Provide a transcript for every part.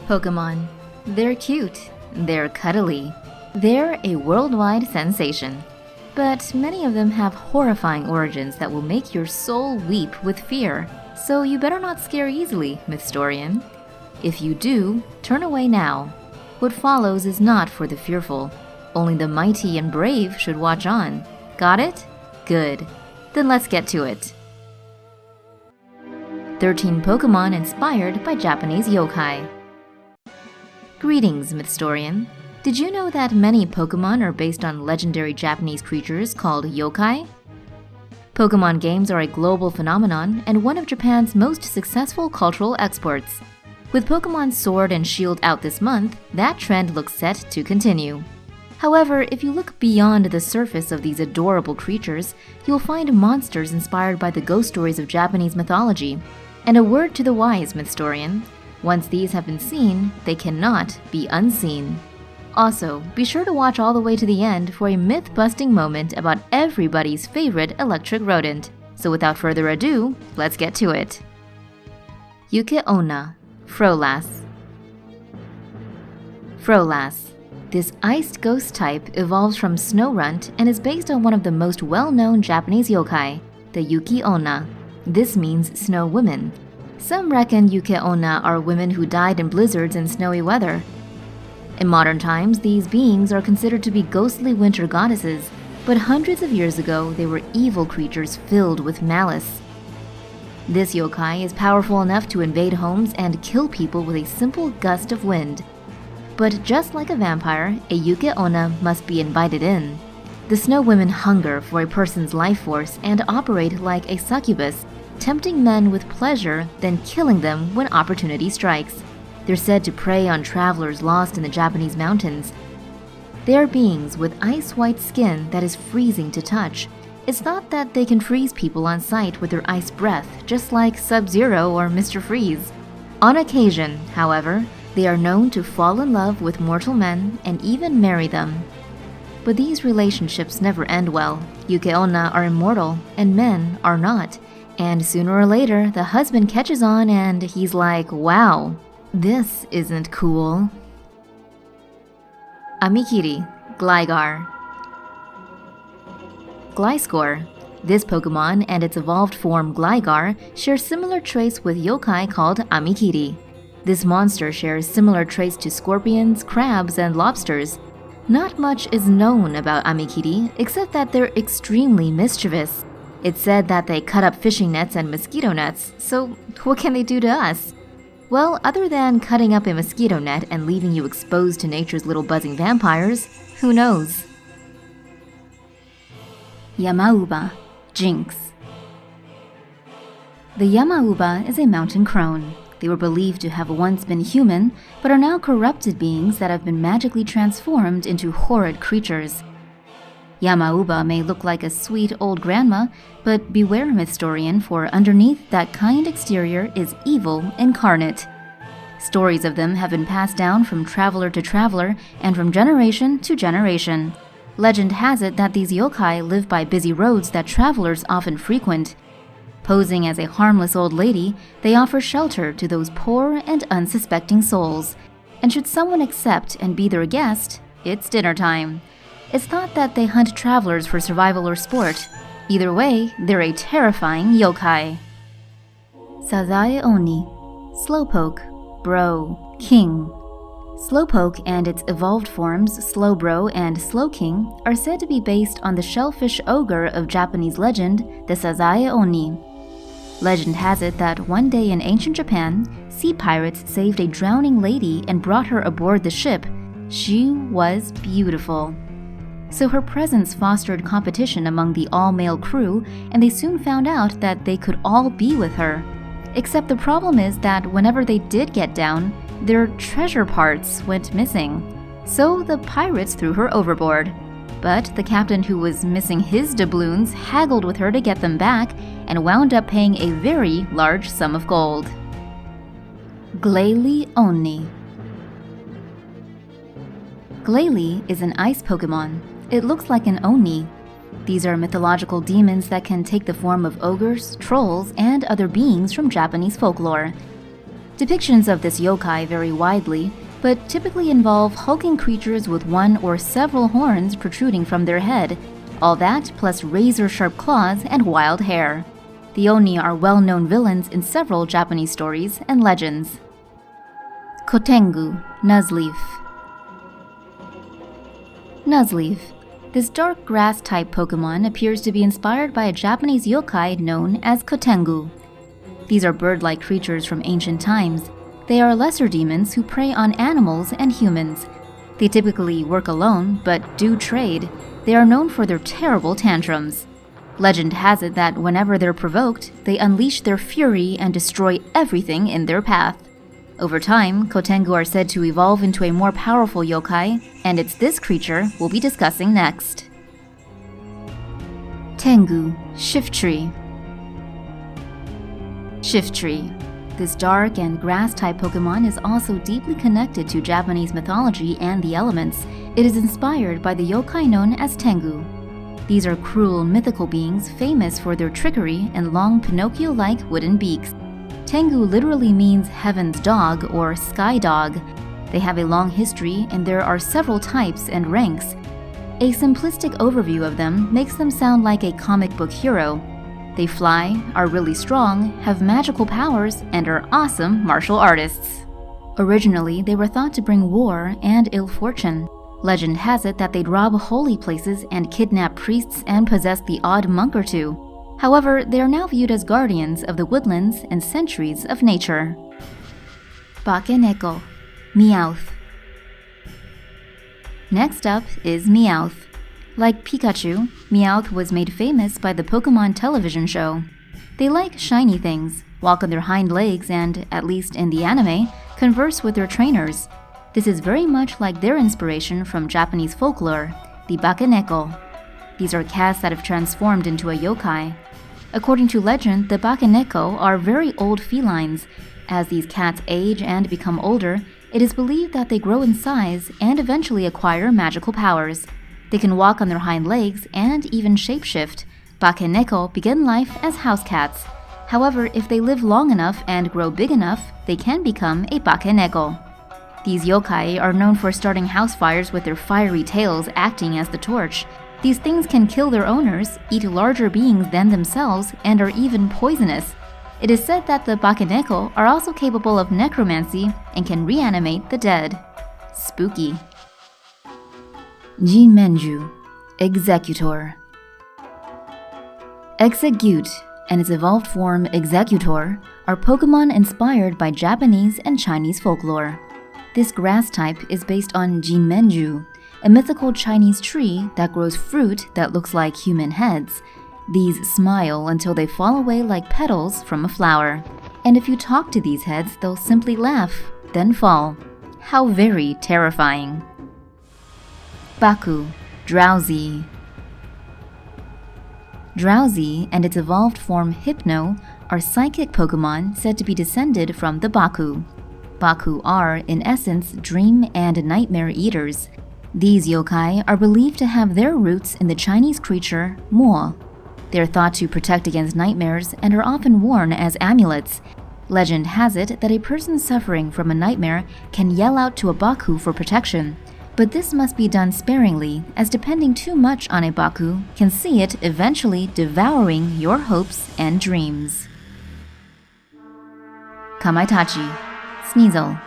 Pokemon. They're cute, they're cuddly, they're a worldwide sensation. But many of them have horrifying origins that will make your soul weep with fear, so you better not scare easily, Mythstorian. If you do, turn away now. What follows is not for the fearful. Only the mighty and brave should watch on. Got it? Good. Then let's get to it. 13 Pokemon inspired by Japanese yokai. Greetings, Mythstorian. Did you know that many Pokemon are based on legendary Japanese creatures called yokai? Pokemon games are a global phenomenon and one of Japan's most successful cultural exports. With Pokemon Sword and Shield out this month, that trend looks set to continue. However, if you look beyond the surface of these adorable creatures, you'll find monsters inspired by the ghost stories of Japanese mythology. And a word to the wise, Mythstorian. Once these have been seen, they cannot be unseen. Also, be sure to watch all the way to the end for a myth-busting moment about everybody's favorite electric rodent. So without further ado, let's get to it. Yukionna, Frolas. Frolas. This iced ghost type evolves from Snorunt and is based on one of the most well-known Japanese yokai, the Yukionna. This means snow women. Some reckon Yukionna are women who died in blizzards and snowy weather. In modern times, these beings are considered to be ghostly winter goddesses, but hundreds of years ago, they were evil creatures filled with malice. This yokai is powerful enough to invade homes and kill people with a simple gust of wind. But just like a vampire, a Yukionna must be invited in. The snow women hunger for a person's life force and operate like a succubus, tempting men with pleasure, then killing them when opportunity strikes. They're said to prey on travelers lost in the Japanese mountains. They are beings with ice-white skin that is freezing to touch. It's thought that they can freeze people on sight with their ice breath, just like Sub-Zero or Mr. Freeze. On occasion, however, they are known to fall in love with mortal men and even marry them. But these relationships never end well. Yukionna are immortal, and men are not. And sooner or later, the husband catches on and he's like, wow. This isn't cool. Amikiri, Gligar. Gliscor. This Pokemon and its evolved form Gligar share similar traits with yokai called Amikiri. This monster shares similar traits to scorpions, crabs, and lobsters. Not much is known about Amikiri except that they're extremely mischievous. It's said that they cut up fishing nets and mosquito nets, so what can they do to us? Well, other than cutting up a mosquito net and leaving you exposed to nature's little buzzing vampires, who knows? Yamauba, Jinx. The Yamauba is a mountain crone. They were believed to have once been human, but are now corrupted beings that have been magically transformed into horrid creatures. Yamauba may look like a sweet old grandma, but beware, Mythstorian, for underneath that kind exterior is evil incarnate. Stories of them have been passed down from traveler to traveler and from generation to generation. Legend has it that these yokai live by busy roads that travelers often frequent. Posing as a harmless old lady, they offer shelter to those poor and unsuspecting souls. And should someone accept and be their guest, it's dinner time. It's thought that they hunt travelers for survival or sport. Either way, they're a terrifying yokai. Sazae Oni, Slowpoke, Bro, King. Slowpoke and its evolved forms, Slowbro and Slowking, are said to be based on the shellfish ogre of Japanese legend, the Sazae Oni. Legend has it that one day in ancient Japan, sea pirates saved a drowning lady and brought her aboard the ship. She was beautiful. So her presence fostered competition among the all-male crew, and they soon found out that they could all be with her. Except the problem is that whenever they did get down, their treasure parts went missing. So the pirates threw her overboard. But the captain who was missing his doubloons haggled with her to get them back and wound up paying a very large sum of gold. Glalie Oni. Glalie is an ice Pokemon. It looks like an Oni. These are mythological demons that can take the form of ogres, trolls, and other beings from Japanese folklore. Depictions of this yokai vary widely, but typically involve hulking creatures with one or several horns protruding from their head, all that plus razor-sharp claws and wild hair. The Oni are well-known villains in several Japanese stories and legends. Katungu, Nuzleaf. Nuzleaf. This dark grass-type Pokemon appears to be inspired by a Japanese yokai known as Katungu. These are bird-like creatures from ancient times. They are lesser demons who prey on animals and humans. They typically work alone, but do trade. They are known for their terrible tantrums. Legend has it that whenever they're provoked, they unleash their fury and destroy everything in their path. Over time, Katungu are said to evolve into a more powerful yokai, and it's this creature we'll be discussing next. Tengu, Shiftry. Shiftry. This dark and grass-type Pokemon is also deeply connected to Japanese mythology and the elements. It is inspired by the yokai known as Tengu. These are cruel, mythical beings famous for their trickery and long Pinocchio-like wooden beaks. Tengu literally means heaven's dog or sky dog. They have a long history and there are several types and ranks. A simplistic overview of them makes them sound like a comic book hero. They fly, are really strong, have magical powers, and are awesome martial artists. Originally, they were thought to bring war and ill fortune. Legend has it that they'd rob holy places and kidnap priests and possess the odd monk or two. However, they are now viewed as guardians of the woodlands and centuries of nature. Bakeneko, Meowth. Next up is Meowth. Like Pikachu, Meowth was made famous by the Pokemon television show. They like shiny things, walk on their hind legs, and, at least in the anime, converse with their trainers. This is very much like their inspiration from Japanese folklore, the Bakeneko. These are cats that have transformed into a yokai. According to legend, the Bakeneko are very old felines. As these cats age and become older, it is believed that they grow in size and eventually acquire magical powers. They can walk on their hind legs and even shapeshift. Bakeneko begin life as house cats. However, if they live long enough and grow big enough, they can become a Bakeneko. These yokai are known for starting house fires with their fiery tails acting as the torch. These things can kill their owners, eat larger beings than themselves, and are even poisonous. It is said that the Bakeneko are also capable of necromancy and can reanimate the dead. Spooky. Jinmenju, Executor. Execute and its evolved form Executor are Pokemon inspired by Japanese and Chinese folklore. This grass type is based on Jinmenju, a mythical Chinese tree that grows fruit that looks like human heads. These smile until they fall away like petals from a flower. And if you talk to these heads, they'll simply laugh, then fall. How very terrifying. Baku, Drowzee. Drowzee and its evolved form Hypno are psychic Pokemon said to be descended from the Baku. Baku are, in essence, dream and nightmare eaters. These yokai are believed to have their roots in the Chinese creature Mo. They are thought to protect against nightmares and are often worn as amulets. Legend has it that a person suffering from a nightmare can yell out to a Baku for protection. But this must be done sparingly, as depending too much on a Baku can see it eventually devouring your hopes and dreams. Kamaitachi, Sneasel.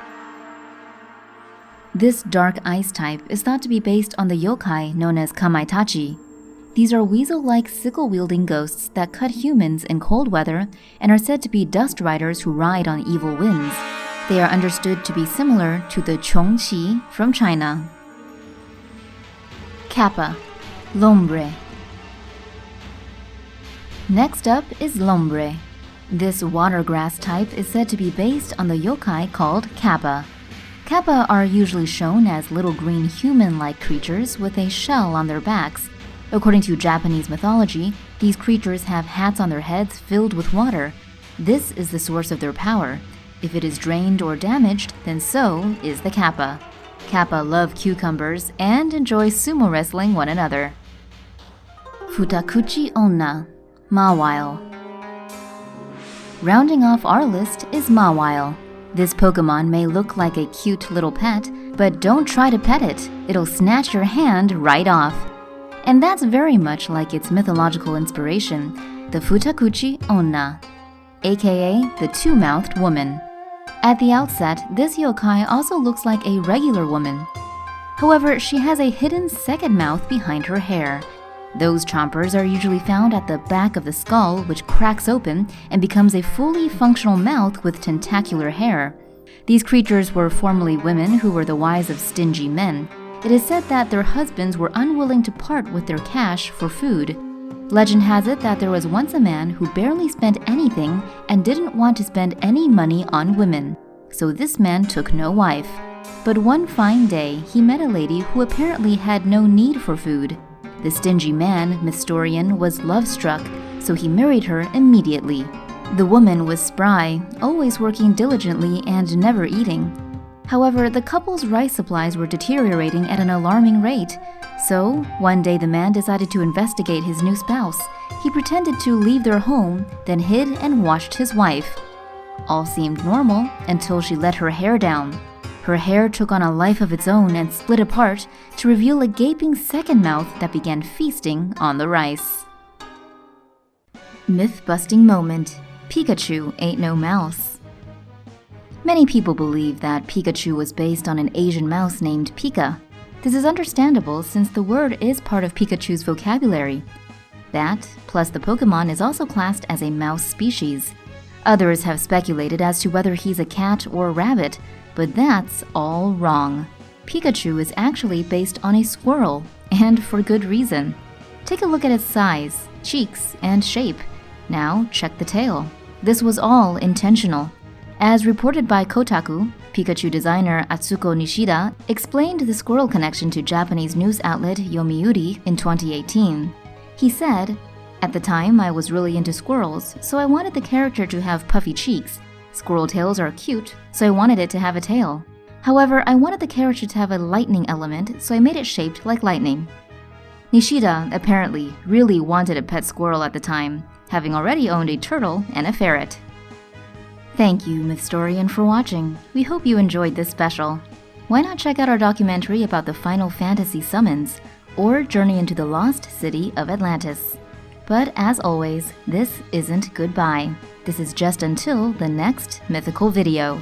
This dark ice type is thought to be based on the yokai known as Kamaitachi. These are weasel-like sickle-wielding ghosts that cut humans in cold weather and are said to be dust riders who ride on evil winds. They are understood to be similar to the Chongqi from China. Kappa, Lombre. Next up is Lombre. This water grass type is said to be based on the yokai called Kappa. Kappa are usually shown as little green human-like creatures with a shell on their backs. According to Japanese mythology, these creatures have hats on their heads filled with water. This is the source of their power. If it is drained or damaged, then so is the Kappa. Kappa love cucumbers and enjoy sumo wrestling one another. Futakuchi Onna, Mawile. Rounding off our list is Mawile. This Pokemon may look like a cute little pet, but don't try to pet it. It'll snatch your hand right off. And that's very much like its mythological inspiration, the Futakuchi Onna, aka the two-mouthed woman. At the outset, this yokai also looks like a regular woman. However, she has a hidden second mouth behind her hair. Those chompers are usually found at the back of the skull, which cracks open and becomes a fully functional mouth with tentacular hair. These creatures were formerly women who were the wives of stingy men. It is said that their husbands were unwilling to part with their cash for food. Legend has it that there was once a man who barely spent anything and didn't want to spend any money on women. So this man took no wife. But one fine day, he met a lady who apparently had no need for food. The stingy man, Mystorian, was love-struck, so he married her immediately. The woman was spry, always working diligently and never eating. However, the couple's rice supplies were deteriorating at an alarming rate. So, one day the man decided to investigate his new spouse. He pretended to leave their home, then hid and watched his wife. All seemed normal until she let her hair down. Her hair took on a life of its own and split apart to reveal a gaping second mouth that began feasting on the rice. Myth-busting moment: Pikachu ain't no mouse. Many people believe that Pikachu was based on an Asian mouse named Pika. This is understandable since the word is part of Pikachu's vocabulary. That, plus the Pokemon, is also classed as a mouse species. Others have speculated as to whether he's a cat or a rabbit, but that's all wrong. Pikachu is actually based on a squirrel, and for good reason. Take a look at its size, cheeks, and shape. Now check the tail. This was all intentional. As reported by Kotaku, Pikachu designer Atsuko Nishida explained the squirrel connection to Japanese news outlet Yomiuri in 2018. He said, "At the time, I was really into squirrels, so I wanted the character to have puffy cheeks. Squirrel tails are cute, so I wanted it to have a tail. However, I wanted the character to have a lightning element, so I made it shaped like lightning." Nishida apparently really wanted a pet squirrel at the time, having already owned a turtle and a ferret. Thank you, Mythstorian, for watching. We hope you enjoyed this special. Why not check out our documentary about the Final Fantasy summons, or journey into the lost city of Atlantis. But as always, this isn't goodbye. This is just until the next mythical video.